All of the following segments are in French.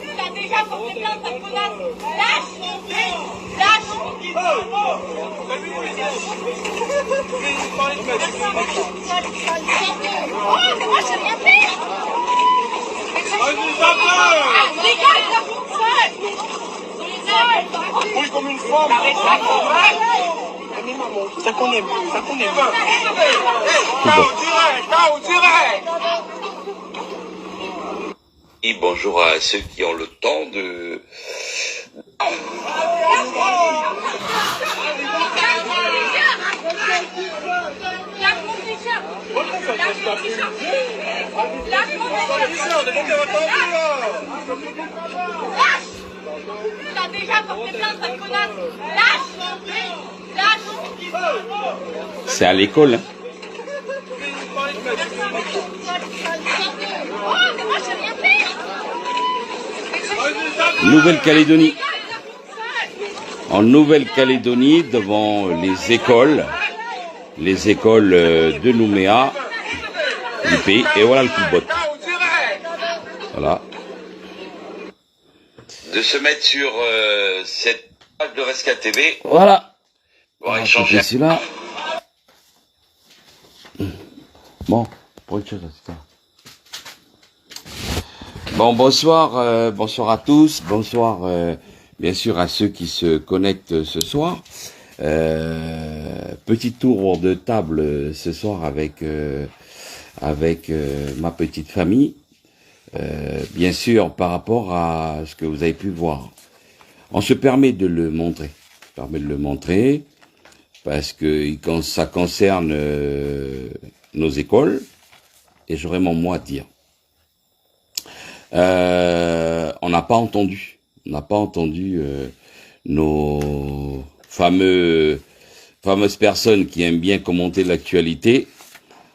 Il a déjà porté plainte, cette connasse. Lâche. Lâche. Oh, mais moi j'ai rien fait. Dégage, la foule seule. Oui, comme une femme. Ça qu'on aime, ça qu'on aime. Chaos direct. Et bonjour à ceux qui ont le temps de... Il a déjà porté plainte, cette connasse. Lâche. C'est à l'école. Hein. Oh, mais moi j'ai rien fait. Nouvelle-Calédonie. En Nouvelle-Calédonie, devant les écoles de Nouméa, du pays, et voilà le coup de botte. Voilà. De se mettre sur cette page de Rescat TV. Voilà. Pour échanger. Celui-là. Bon, pour autre chose, c'est ça. Bon, bonsoir, bonsoir à tous, bonsoir bien sûr à ceux qui se connectent ce soir. Petit tour de table ce soir avec ma petite famille. Bien sûr par rapport à ce que vous avez pu voir. On se permet de le montrer. Parce que quand ça concerne nos écoles, et j'aurais mon mot à dire. On n'a pas entendu nos fameuses personnes qui aiment bien commenter l'actualité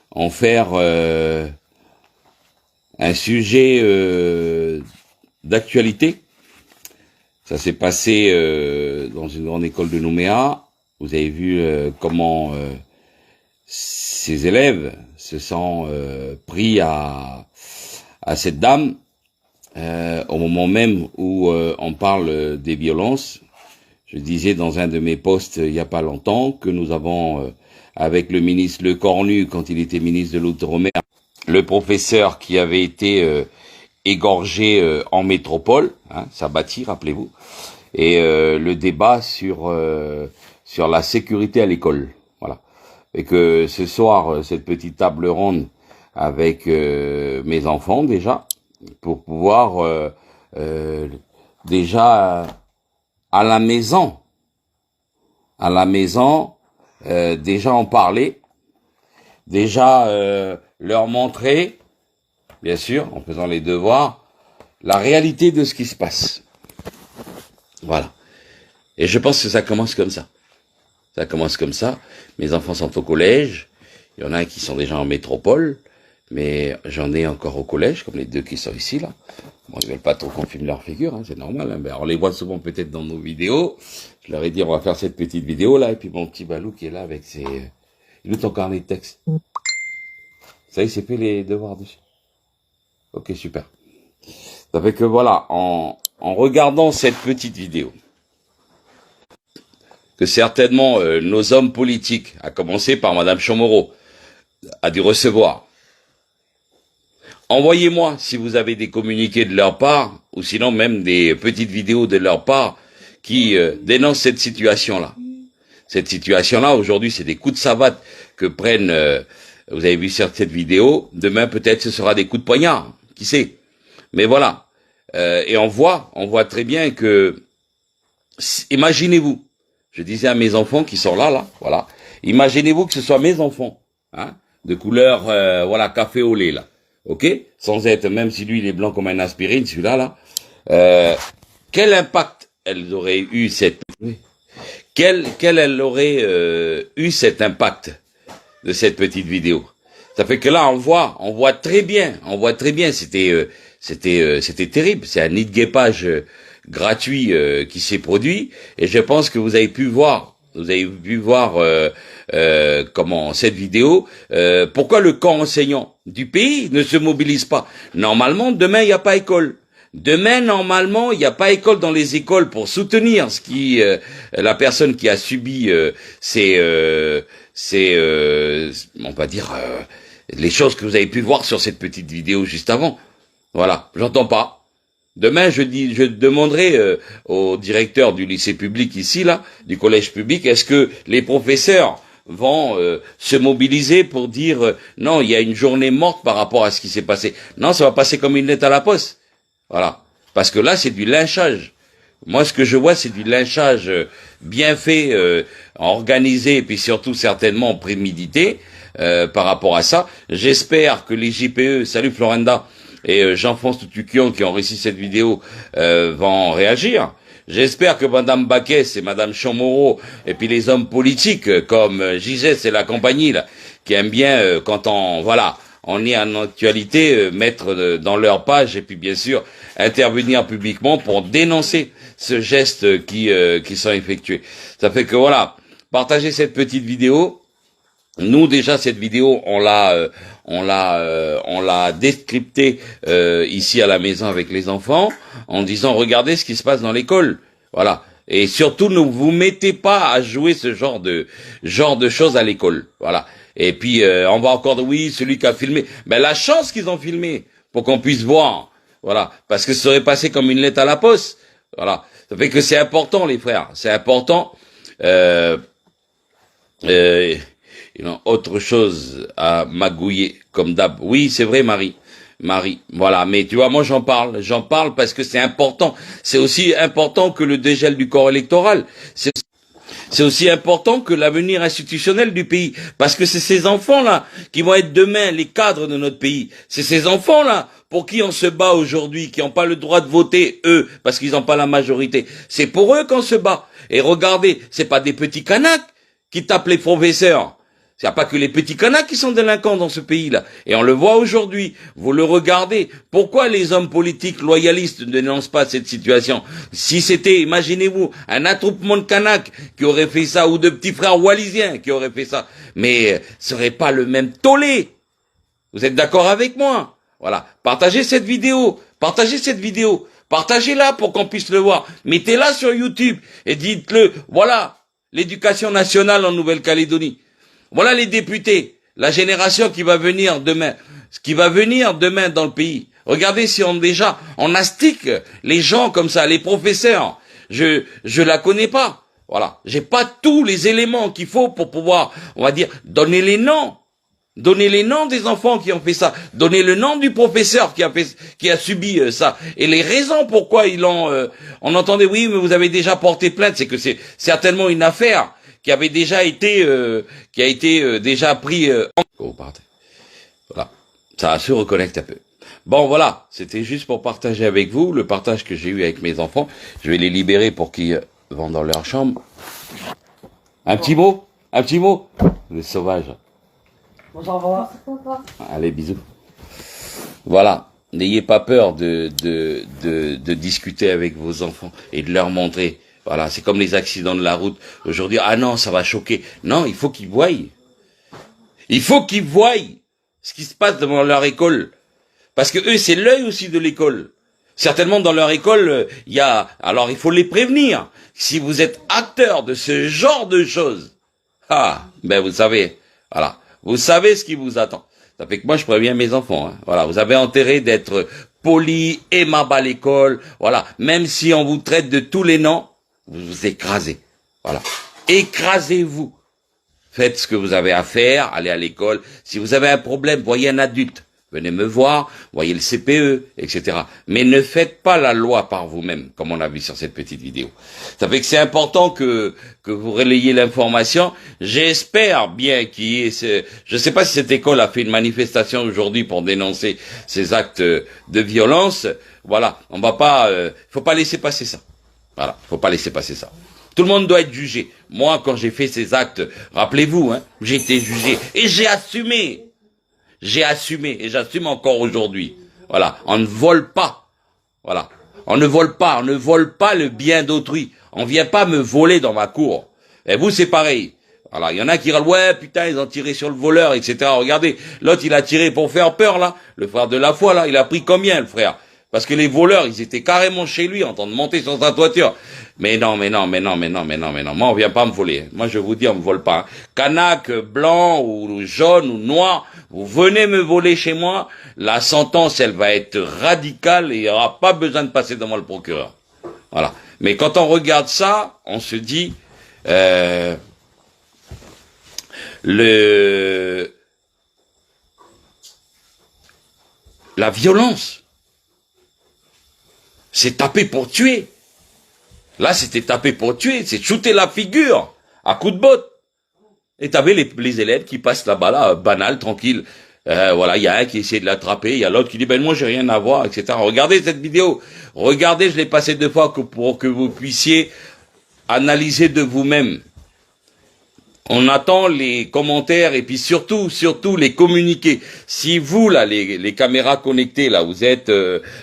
en faire un sujet d'actualité. Ça s'est passé dans une grande école de Nouméa. Vous avez vu comment ces élèves se sont pris à cette dame. Au moment même où on parle des violences, je disais dans un de mes posts il n'y a pas longtemps que nous avons, avec le ministre Le Cornu, quand il était ministre de l'Outre-mer, le professeur qui avait été égorgé en métropole, hein, Sabati, rappelez-vous, et le débat sur la sécurité à l'école. Voilà. Et que ce soir, cette petite table ronde avec mes enfants déjà, pour pouvoir déjà à la maison déjà en parler, déjà leur montrer, bien sûr, en faisant les devoirs, la réalité de ce qui se passe. Voilà. Et je pense que ça commence comme ça. Mes enfants sont au collège, il y en a qui sont déjà en métropole, mais j'en ai encore au collège, comme les deux qui sont ici, là. Bon, ils veulent pas trop qu'on filme leur figure, hein, c'est normal. Hein. Ben, on les voit souvent peut-être dans nos vidéos. Je leur ai dit, on va faire cette petite vidéo, là, et puis mon petit Balou qui est là avec ses... Il est ton carnet de texte. Ça y est, c'est fait les devoirs dessus. Ok, super. Ça fait que voilà, en regardant cette petite vidéo, que certainement nos hommes politiques, à commencer par Madame Chamorro, a dû recevoir. Envoyez-moi si vous avez des communiqués de leur part, ou sinon même des petites vidéos de leur part qui dénoncent cette situation-là. Cette situation-là, aujourd'hui, c'est des coups de savate que prennent, vous avez vu sur cette vidéo, demain peut-être ce sera des coups de poignard, qui sait. Mais voilà, et on voit très bien que, imaginez-vous, je disais à mes enfants qui sont là, voilà, imaginez-vous que ce soit mes enfants, hein, de couleur, voilà, café au lait, là. Ok, sans être, même si lui il est blanc comme un aspirine, celui-là, quel impact elle aurait eu quel elle aurait eu cet impact de cette petite vidéo? Ça fait que là, on voit très bien, c'était terrible. C'est un nid de guépage gratuit qui s'est produit, et je pense que vous avez pu voir comment cette vidéo. Pourquoi le camp enseignant du pays ne se mobilise pas? Normalement, demain, il n'y a pas école. Demain, normalement, il n'y a pas école dans les écoles pour soutenir la personne qui a subi on va dire, les choses que vous avez pu voir sur cette petite vidéo juste avant. Voilà, j'entends pas. Demain, je demanderai au directeur du lycée public ici, là, du collège public, est-ce que les professeurs vont se mobiliser pour dire non, il y a une journée morte par rapport à ce qui s'est passé. Non, ça va passer comme une lettre à la poste. Voilà. Parce que là, c'est du lynchage. Moi, ce que je vois, c'est du lynchage bien fait, organisé, et puis surtout certainement prémédité par rapport à ça. J'espère que les JPE, salut Florenda, et Jean-François Tutukion qui ont réussi cette vidéo vont réagir. J'espère que Madame Baquès et Madame Chamorro, et puis les hommes politiques comme Gizès et la compagnie, là, qui aiment bien quand on est en actualité, mettre dans leur page, et puis bien sûr intervenir publiquement pour dénoncer ce geste qui sont effectués. Ça fait que voilà, partagez cette petite vidéo. Nous déjà cette vidéo on l'a décryptée ici à la maison avec les enfants en disant regardez ce qui se passe dans l'école. Voilà. Et surtout ne vous mettez pas à jouer ce genre de choses à l'école. Voilà. Et puis on va encore dire oui, celui qui a filmé. Mais la chance qu'ils ont filmé pour qu'on puisse voir. Voilà, parce que ça serait passé comme une lettre à la poste. Voilà, ça fait que c'est important, les frères, c'est important. Autre chose à magouiller, comme d'hab. Oui, c'est vrai, Marie, voilà. Mais tu vois, moi j'en parle parce que c'est important. C'est aussi important que le dégel du corps électoral. C'est aussi important que l'avenir institutionnel du pays. Parce que c'est ces enfants-là qui vont être demain les cadres de notre pays. C'est ces enfants-là pour qui on se bat aujourd'hui, qui n'ont pas le droit de voter, eux, parce qu'ils n'ont pas la majorité. C'est pour eux qu'on se bat. Et regardez, c'est pas des petits canaques qui tapent les professeurs. Il n'y a pas que les petits canaques qui sont délinquants dans ce pays-là. Et on le voit aujourd'hui. Vous le regardez. Pourquoi les hommes politiques loyalistes ne dénoncent pas cette situation? Si c'était, imaginez-vous, un attroupement de canaques qui aurait fait ça, ou de petits frères wallisiens qui auraient fait ça, mais ce serait pas le même tollé. Vous êtes d'accord avec moi? Voilà. Partagez cette vidéo. Partagez-la pour qu'on puisse le voir. Mettez-la sur YouTube et dites-le. Voilà. L'éducation nationale en Nouvelle-Calédonie. Voilà les députés, la génération qui va venir demain, dans le pays. Regardez si on astique les gens comme ça, les professeurs. Je la connais pas. Voilà. J'ai pas tous les éléments qu'il faut pour pouvoir, on va dire, donner les noms. Donnez les noms des enfants qui ont fait ça. Donnez le nom du professeur qui a subi ça. Et les raisons pourquoi ils l'ont, on entendait, oui, mais vous avez déjà porté plainte. C'est que c'est certainement une affaire qui avait déjà été, déjà pris en... Voilà. Ça se reconnecte un peu. Bon, voilà. C'était juste pour partager avec vous le partage que j'ai eu avec mes enfants. Je vais les libérer pour qu'ils vont dans leur chambre. Un petit mot? Les sauvages. Bonjour. Allez, bisous. Voilà. N'ayez pas peur de discuter avec vos enfants et de leur montrer. Voilà, c'est comme les accidents de la route. Aujourd'hui, ah non, ça va choquer. Non, il faut qu'ils voient. Il faut qu'ils voient ce qui se passe devant leur école. Parce que eux, c'est l'œil aussi de l'école. Certainement, dans leur école, alors il faut les prévenir. Si vous êtes acteur de ce genre de choses, vous savez, voilà. Vous savez ce qui vous attend. Ça fait que moi, je préviens mes enfants, hein. Voilà. Vous avez intérêt d'être poli, aimable à l'école. Voilà. Même si on vous traite de tous les noms, vous vous écrasez. Voilà. Écrasez-vous. Faites ce que vous avez à faire, allez à l'école. Si vous avez un problème, voyez un adulte. Venez me voir, voyez le CPE, etc. Mais ne faites pas la loi par vous-même, comme on a vu sur cette petite vidéo. Ça fait que c'est important que vous relayez l'information. J'espère bien qu'il y ait je ne sais pas si cette école a fait une manifestation aujourd'hui pour dénoncer ces actes de violence. Voilà. On va pas, faut pas laisser passer ça. Voilà. Faut pas laisser passer ça. Tout le monde doit être jugé. Moi, quand j'ai fait ces actes, rappelez-vous, hein, j'ai été jugé. Et j'ai assumé. J'ai assumé et j'assume encore aujourd'hui. Voilà, on ne vole pas. Voilà, on ne vole pas le bien d'autrui. On vient pas me voler dans ma cour. Et vous, c'est pareil. Voilà, il y en a qui râlent, ouais, putain, ils ont tiré sur le voleur, etc. Regardez, l'autre, il a tiré pour faire peur, là. Le frère de la foi, là, il a pris combien, le frère? Parce que les voleurs, ils étaient carrément chez lui, en train de monter sur sa toiture. Mais non. Moi, on vient pas me voler. Moi, je vous dis, on me vole pas. Hein. Kanak, blanc, ou jaune, ou noir, vous venez me voler chez moi, la sentence, elle va être radicale et il n'y aura pas besoin de passer devant le procureur. Voilà. Mais quand on regarde ça, on se dit, la violence, c'est taper pour tuer. Là, c'était taper pour tuer, c'est shooter la figure à coups de botte. Et t'avais les élèves qui passent là-bas, là, banal, tranquille. Voilà, il y a un qui essaie de l'attraper, il y a l'autre qui dit, ben moi j'ai rien à voir, etc. Regardez cette vidéo. Regardez, je l'ai passée 2 fois pour que vous puissiez analyser de vous-même. On attend les commentaires et puis surtout les communiqués. Si vous, là, les caméras connectées, là, vous êtes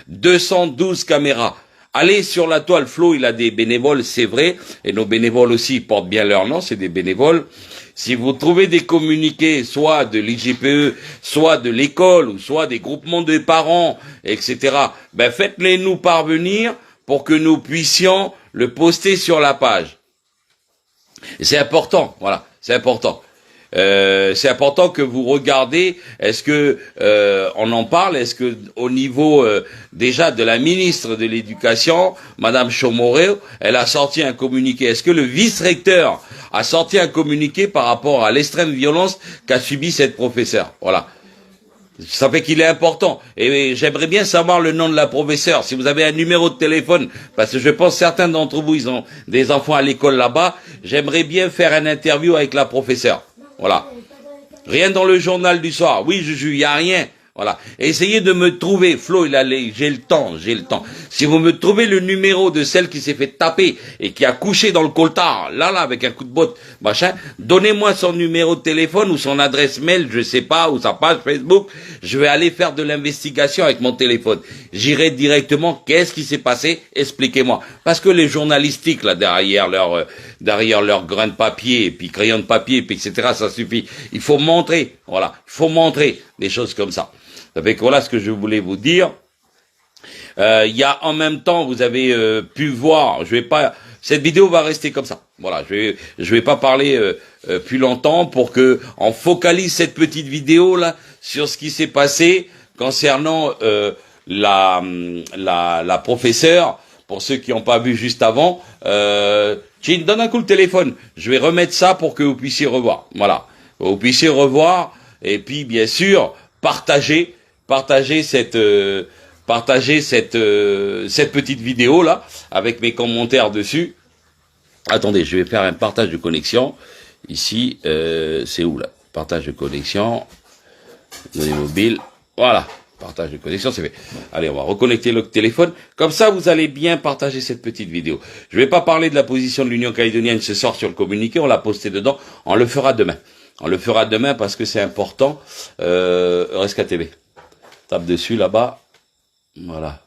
212 caméras, allez sur la toile. Flo, il a des bénévoles, c'est vrai, et nos bénévoles aussi, ils portent bien leur nom, c'est des bénévoles. Si vous trouvez des communiqués, soit de l'IGPE, soit de l'école, ou soit des groupements de parents, etc., ben faites-les nous parvenir pour que nous puissions le poster sur la page. Et c'est important, voilà, c'est important. C'est important que vous regardez. Est-ce que on en parle? Est-ce que au niveau déjà de la ministre de l'Éducation, Madame Chomoré, elle a sorti un communiqué? Est-ce que le vice-recteur a sorti un communiqué par rapport à l'extrême violence qu'a subi cette professeure? Voilà. Ça fait qu'il est important. Et j'aimerais bien savoir le nom de la professeure. Si vous avez un numéro de téléphone, parce que je pense certains d'entre vous, ils ont des enfants à l'école là-bas, j'aimerais bien faire une interview avec la professeure. Voilà. Rien dans le journal du soir. Oui, il y a rien. Voilà. Essayez de me trouver. Flo, j'ai le temps. Si vous me trouvez le numéro de celle qui s'est fait taper et qui a couché dans le coltard, là, avec un coup de botte, machin, donnez-moi son numéro de téléphone ou son adresse mail, je sais pas, ou sa page Facebook. Je vais aller faire de l'investigation avec mon téléphone. J'irai directement, qu'est-ce qui s'est passé? Expliquez-moi. Parce que les journalistiques, là, derrière leur grain de papier, et puis crayon de papier, et puis etc., ça suffit. Il faut montrer. Voilà. Il faut montrer des choses comme ça. Ça fait que voilà ce que je voulais vous dire. Il y a en même temps, vous avez pu voir, cette vidéo va rester comme ça. Voilà, je vais pas parler plus longtemps pour que on focalise cette petite vidéo là sur ce qui s'est passé concernant la professeure. Pour ceux qui n'ont pas vu juste avant, Chin, donne un coup le téléphone. Je vais remettre ça pour que vous puissiez revoir. Voilà, vous puissiez revoir et puis bien sûr partager cette petite vidéo là avec mes commentaires dessus. Attendez, je vais faire un partage de connexion ici. C'est où là? Partage de connexion, données mobiles. Voilà, partage de connexion, c'est fait. Allez, on va reconnecter le téléphone. Comme ça, vous allez bien partager cette petite vidéo. Je vais pas parler de la position de l'Union calédonienne ce soir sur le communiqué. On l'a posté dedans. On le fera demain. On le fera demain parce que c'est important. RSK TV. Tape dessus là-bas. Voilà.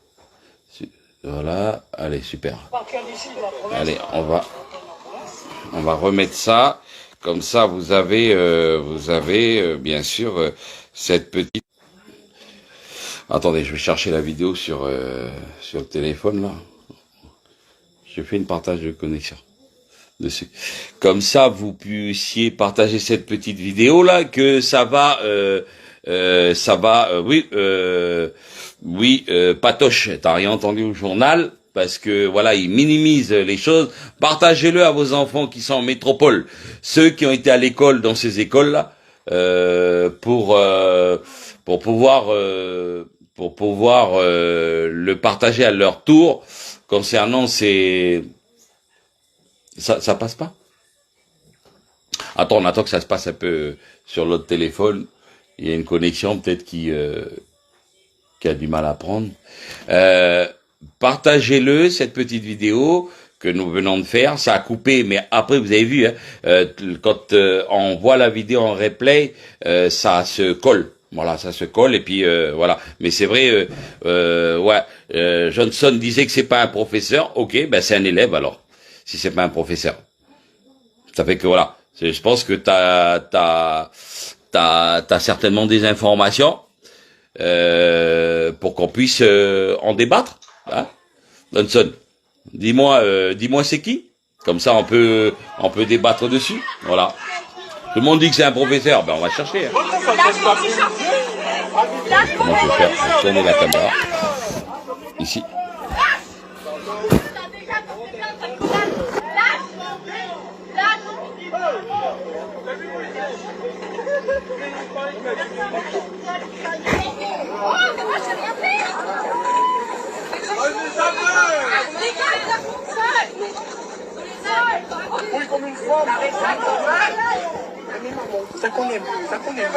Voilà. Allez, super. Allez, on va remettre ça. Comme ça, vous avez bien sûr cette petite. Attendez, je vais chercher la vidéo sur le téléphone là. Je fais une partage de connexion dessus. Comme ça, vous puissiez partager cette petite vidéo là, que ça va. Patoche, t'as rien entendu au journal, parce que voilà, ils minimisent les choses. Partagez-le à vos enfants qui sont en métropole, ceux qui ont été à l'école dans ces écoles-là, pour pouvoir le partager à leur tour concernant ces. Ça passe pas? Attends, on attend que ça se passe un peu sur l'autre téléphone. Il y a une connexion peut-être qui a du mal à prendre. Partagez-le, cette petite vidéo que nous venons de faire. Ça a coupé, mais après, vous avez vu, hein, quand on voit la vidéo en replay, ça se colle. Voilà, ça se colle et puis voilà. Mais c'est vrai, Johnson disait que c'est pas un professeur. Ok, ben c'est un élève alors. Si c'est pas un professeur, ça fait que voilà. Je pense que t'as certainement des informations pour qu'on puisse en débattre. Hein, Johnson, dis-moi c'est qui. Comme ça on peut débattre dessus. Voilà. Tout le monde dit que c'est un professeur, ben on va chercher. Hein. Comment je vais faire pour tourner la caméra? Ici. Oui, comme une femme. Ça qu'on aime, ça qu'on aime.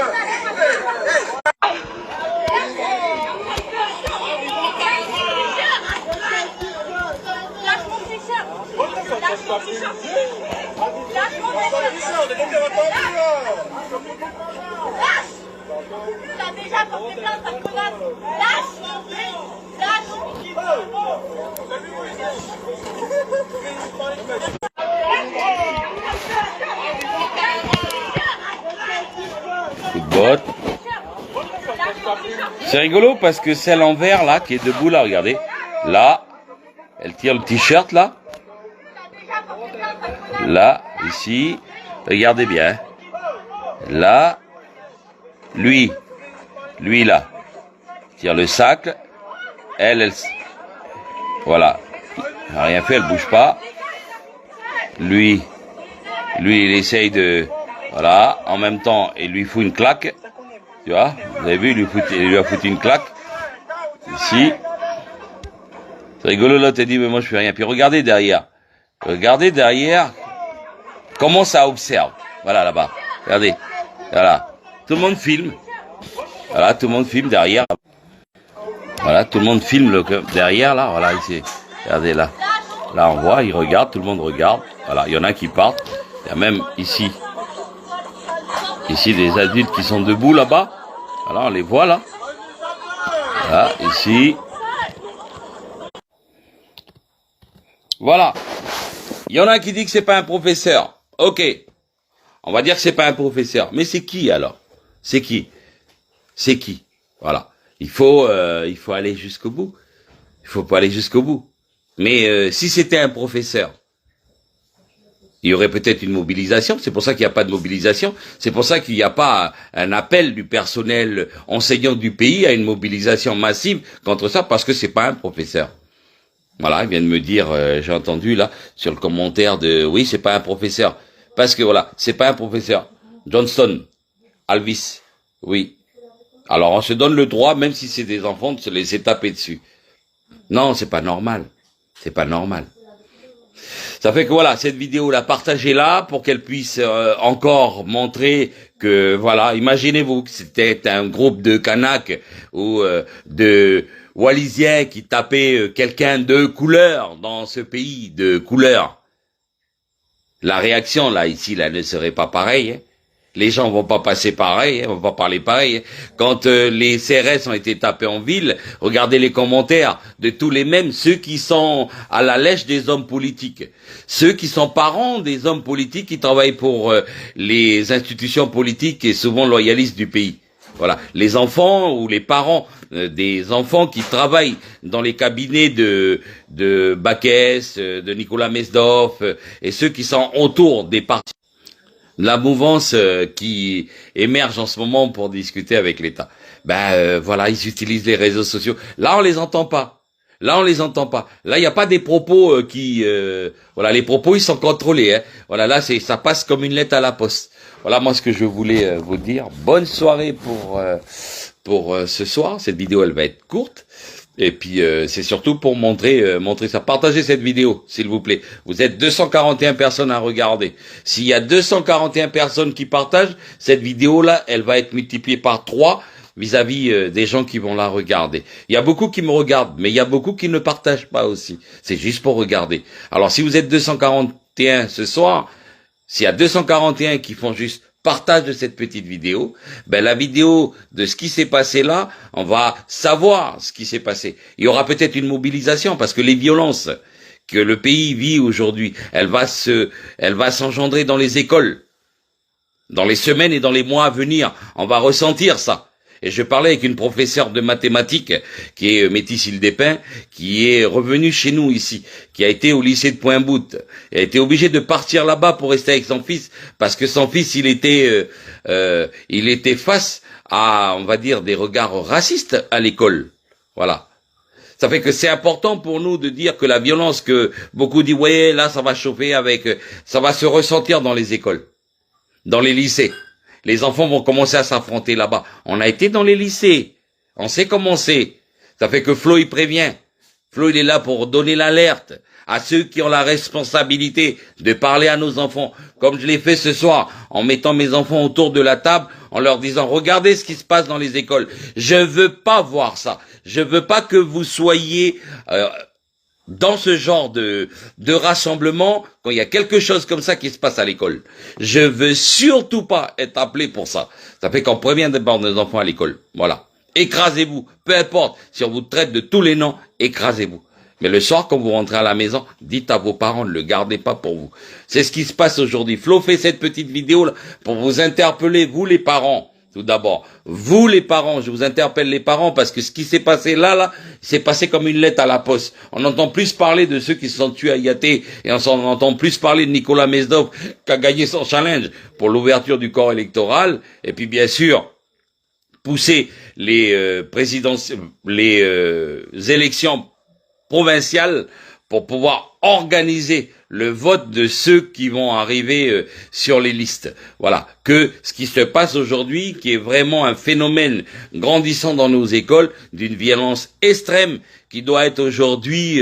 T'as déjà porté plainte, sale connasse. Lâche. Coup de botte. C'est rigolo parce que celle en vert là, qui est debout là, regardez. Là, elle tire le t-shirt là. Là, ici. Regardez bien. Là. Lui là. Tire le sac. Elle. Voilà. Elle n'a rien fait, elle bouge pas. Lui, il essaye de... Voilà, en même temps, il lui fout une claque. Tu vois, vous avez vu, il lui a foutu une claque. Ici. C'est rigolo, là, t'as dit, mais moi je fais rien. Puis regardez derrière. Regardez derrière comment ça observe. Voilà, là-bas. Regardez. Voilà. Tout le monde filme. Voilà, tout le monde filme derrière. Voilà, tout le monde filme derrière, là. Voilà, ici. Regardez, là. Là, on voit, ils regardent, tout le monde regarde. Voilà, il y en a qui partent. Il y a même ici des adultes qui sont debout là-bas. Voilà, on les voit là. Voilà, ici. Voilà. Il y en a qui disent que c'est pas un professeur. Ok. On va dire que c'est pas un professeur. Mais c'est qui alors? C'est qui? C'est qui? Voilà. Il faut aller jusqu'au bout. Il faut pas aller jusqu'au bout. Mais si c'était un professeur, il y aurait peut-être une mobilisation. C'est pour ça qu'il n'y a pas de mobilisation. C'est pour ça qu'il n'y a pas un appel du personnel enseignant du pays à une mobilisation massive contre ça, parce que c'est pas un professeur. Voilà, il vient de me dire, j'ai entendu là, sur le commentaire de, oui, c'est pas un professeur. Parce que voilà, c'est pas un professeur. Johnston, Alvis, oui. Alors on se donne le droit, même si c'est des enfants, de se laisser taper dessus. Non, c'est pas normal. C'est pas normal. Ça fait que voilà, cette vidéo, la partagez-la pour qu'elle puisse encore montrer que, voilà, imaginez-vous que c'était un groupe de Kanaks ou de Wallisiens qui tapaient quelqu'un de couleur dans ce pays de couleur. La réaction, là, ici, là, ne serait pas pareille. Hein. Les gens vont pas passer pareil, hein, vont pas parler pareil. Hein. Quand les CRS ont été tapés en ville, regardez les commentaires de tous les mêmes, ceux qui sont à la lèche des hommes politiques, ceux qui sont parents des hommes politiques qui travaillent pour les institutions politiques et souvent loyalistes du pays. Voilà, les enfants ou les parents des enfants qui travaillent dans les cabinets de Baquès, de Nicolas Mesdorf et ceux qui sont autour des partis. La mouvance qui émerge en ce moment pour discuter avec l'État. Voilà, ils utilisent les réseaux sociaux. Là, on les entend pas. Là, on les entend pas. Là, il n'y a pas des propos voilà, les propos, ils sont contrôlés. Hein. Voilà, là, ça passe comme une lettre à la poste. Voilà, moi, ce que je voulais vous dire. Bonne soirée pour ce soir. Cette vidéo, elle va être courte. Et puis, c'est surtout pour montrer ça. Partagez cette vidéo, s'il vous plaît. Vous êtes 241 personnes à regarder. S'il y a 241 personnes qui partagent, cette vidéo-là, elle va être multipliée par 3 vis-à-vis des gens qui vont la regarder. Il y a beaucoup qui me regardent, mais il y a beaucoup qui ne partagent pas aussi. C'est juste pour regarder. Alors, si vous êtes 241 ce soir, s'il y a 241 qui font juste partage de cette petite vidéo, ben la vidéo de ce qui s'est passé là, on va savoir ce qui s'est passé. Il y aura peut-être une mobilisation parce que les violences que le pays vit aujourd'hui, elle va s'engendrer dans les écoles. Dans les semaines et dans les mois à venir, on va ressentir ça. Et je parlais avec une professeure de mathématiques qui est Métis Île-des-Pins, qui est revenue chez nous ici, qui a été au lycée de Pointe-Boute. Elle a été obligée de partir là-bas pour rester avec son fils, parce que son fils, il était face à, on va dire, des regards racistes à l'école. Voilà. Ça fait que c'est important pour nous de dire que la violence que beaucoup disent, ouais, là, ça va chauffer ça va se ressentir dans les écoles, dans les lycées. Les enfants vont commencer à s'affronter là-bas. On a été dans les lycées. On sait comment c'est. Ça fait que Flo, il prévient. Flo, il est là pour donner l'alerte à ceux qui ont la responsabilité de parler à nos enfants. Comme je l'ai fait ce soir, en mettant mes enfants autour de la table, en leur disant, regardez ce qui se passe dans les écoles. Je veux pas voir ça. Je veux pas que vous soyez, dans ce genre de rassemblement, quand il y a quelque chose comme ça qui se passe à l'école. Je veux surtout pas être appelé pour ça. Ça fait qu'on prévient d'abord nos enfants à l'école. Voilà. Écrasez-vous. Peu importe. Si on vous traite de tous les noms, écrasez-vous. Mais le soir, quand vous rentrez à la maison, dites à vos parents, ne le gardez pas pour vous. C'est ce qui se passe aujourd'hui. Flo fait cette petite vidéo là pour vous interpeller, vous les parents. Tout d'abord, vous les parents, je vous interpelle les parents parce que ce qui s'est passé là, c'est passé comme une lettre à la poste. On entend plus parler de ceux qui se sont tués à Yaté et on entend plus parler de Nicolas Mesdov qui a gagné son challenge pour l'ouverture du corps électoral et puis bien sûr pousser les élections provinciales pour pouvoir organiser le vote de ceux qui vont arriver sur les listes. Voilà, que ce qui se passe aujourd'hui, qui est vraiment un phénomène grandissant dans nos écoles, d'une violence extrême, qui doit être aujourd'hui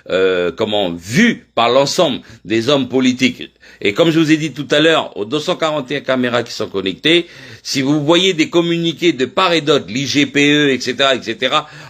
vu par l'ensemble des hommes politiques. Et comme je vous ai dit tout à l'heure, aux 241 caméras qui sont connectées, si vous voyez des communiqués de part et d'autre, l'IGPE, etc.,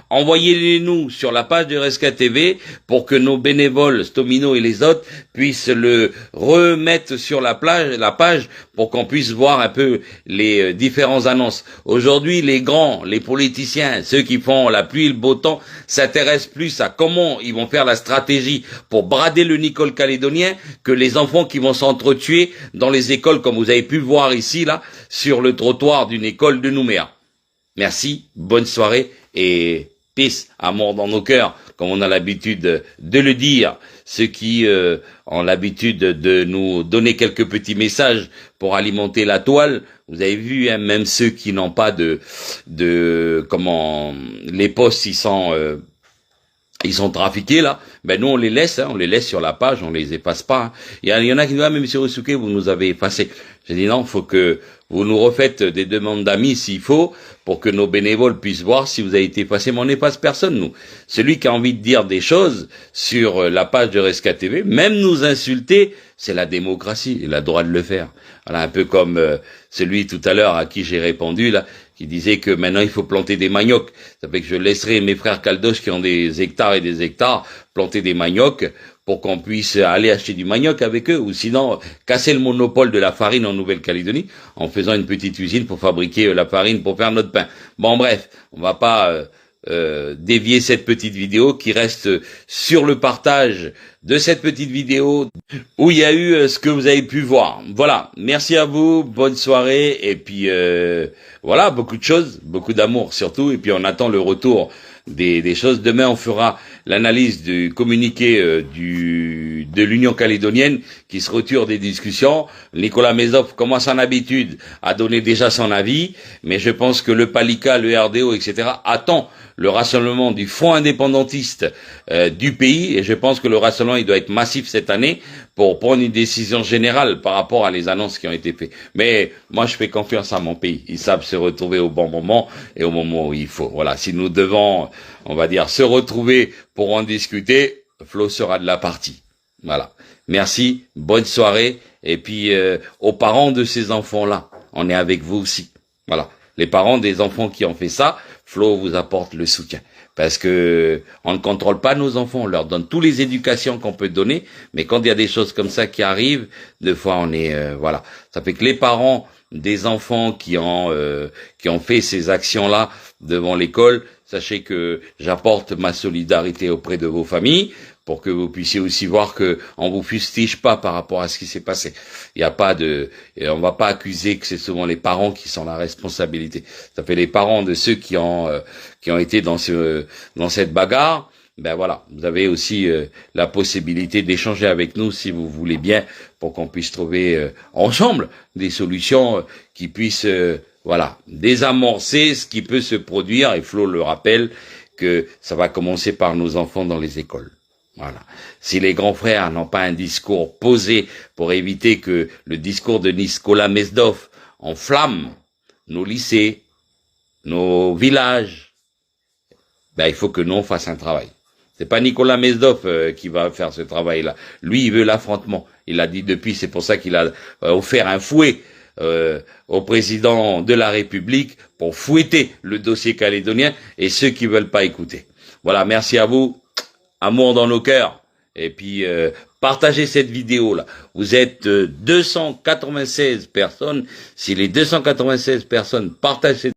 envoyez-les nous sur la page de Rescat TV pour que nos bénévoles, Stomino et les autres, puissent le remettre sur la page pour qu'on puisse voir un peu les différentes annonces. Aujourd'hui, les grands, les politiciens, ceux qui font la pluie et le beau temps, s'intéressent plus à comment ils vont faire la stratégie pour brader le Nicole calédonien que les enfants qui vont s'entretuer dans les écoles, comme vous avez pu voir ici, là, sur le trottoir d'une école de Nouméa. Merci, bonne soirée et peace, amour dans nos cœurs, comme on a l'habitude de le dire. Ceux qui ont l'habitude de nous donner quelques petits messages pour alimenter la toile, vous avez vu, hein, même ceux qui n'ont pas les postes, ils sont trafiqués là, ben nous on les laisse sur la page, on les efface pas. Hein. Il y en a qui disent, ah mais monsieur Osuke, vous nous avez effacés. J'ai dit non, faut que vous nous refaites des demandes d'amis s'il faut, pour que nos bénévoles puissent voir si vous avez été effacé, mais on n'efface personne, nous. Celui qui a envie de dire des choses sur la page de Rescat TV, même nous insulter, c'est la démocratie, il a le droit de le faire. Voilà, un peu comme celui tout à l'heure à qui j'ai répondu, là, qui disait que maintenant il faut planter des maniocs. Ça fait que je laisserai mes frères caldoches qui ont des hectares et des hectares planter des maniocs pour qu'on puisse aller acheter du manioc avec eux, ou sinon casser le monopole de la farine en Nouvelle-Calédonie en faisant une petite usine pour fabriquer la farine pour faire notre pain. Bon bref, on va pas dévier cette petite vidéo qui reste sur le partage de cette petite vidéo où il y a eu ce que vous avez pu voir. Voilà, merci à vous, bonne soirée et puis voilà, beaucoup de choses, beaucoup d'amour surtout et puis on attend le retour des choses. Demain, on fera l'analyse du communiqué de l'Union calédonienne qui se retire des discussions. Nicolas Mesdov commence en habitude à donner déjà son avis, mais je pense que le PALICA, le RDO, etc. attend le rassemblement du Front indépendantiste du pays et je pense que le rassemblement il doit être massif cette année pour prendre une décision générale par rapport à les annonces qui ont été faites. Mais moi, je fais confiance à mon pays. Ils savent se retrouver au bon moment et au moment où il faut. Voilà, si nous devons, on va dire, se retrouver pour en discuter, Flo sera de la partie. Voilà. Merci, bonne soirée. Et puis, aux parents de ces enfants-là, on est avec vous aussi. Voilà. Les parents des enfants qui ont fait ça, Flo vous apporte le soutien. Parce que on ne contrôle pas nos enfants, on leur donne toutes les éducations qu'on peut donner, mais quand il y a des choses comme ça qui arrivent, des fois on est voilà. Ça fait que les parents des enfants qui ont fait ces actions-là devant l'école, sachez que j'apporte ma solidarité auprès de vos familles pour que vous puissiez aussi voir que on vous fustige pas par rapport à ce qui s'est passé. Il y a pas de, et on va pas accuser que c'est souvent les parents qui sont la responsabilité. Ça fait les parents de ceux qui ont été dans cette bagarre. Ben voilà, vous avez aussi la possibilité d'échanger avec nous si vous voulez bien, pour qu'on puisse trouver ensemble des solutions qui puissent voilà, désamorcer ce qui peut se produire. Et Flo le rappelle que ça va commencer par nos enfants dans les écoles. Voilà. Si les grands frères n'ont pas un discours posé pour éviter que le discours de Nicolas Mesdov enflamme nos lycées, nos villages, ben il faut que nous on fasse un travail. C'est pas Nicolas Mesdov qui va faire ce travail-là. Lui, il veut l'affrontement. Il l'a dit depuis, c'est pour ça qu'il a offert un fouet au président de la République pour fouetter le dossier calédonien et ceux qui veulent pas écouter. Voilà, merci à vous. Amour dans nos cœurs. Et puis, partagez cette vidéo-là. Vous êtes 296 personnes. Si les 296 personnes partagent cette